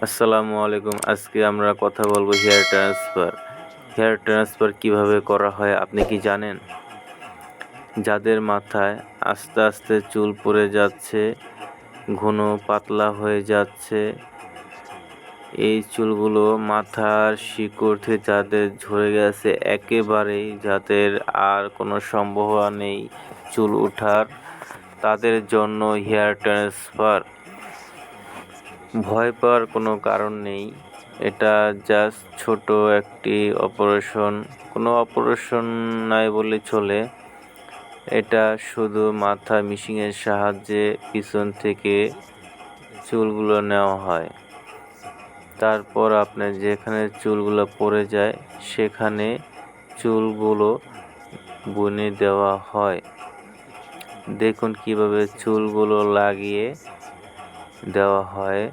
আসসালামু আলাইকুম। আজকে আমরা কথা বলবো হেয়ার ট্রান্সফার। হেয়ার ট্রান্সফার কিভাবে করা হয় আপনি কি জানেন? যাদের মাথায় আস্তে আস্তে চুল পড়ে যাচ্ছে, ঘন পাতলা হয়ে যাচ্ছে, এই চুলগুলো মাথার শিকড় থেকে যাদের ঝরে গেছে একেবারেই, যাদের আর কোনো সম্ভাবনা নেই চুল ওঠার, তাদের জন্য হেয়ার ট্রান্সফার। ভয় পাওয়ার কোনো কারণ নেই। এটা জাস্ট ছোট একটি অপারেশন, কোনো অপারেশন নাই বলে চলে। এটা শুধু মাথা মেশিনের সাহায্যে পিছন থেকে চুলগুলো নেওয়া হয়। তারপর আপনার যেখানে চুলগুলো পড়ে যায় সেখানে চুলগুলো বুনে দেওয়া হয়। দেখুন কিভাবে চুলগুলো লাগিয়ে দেওয়া হয়।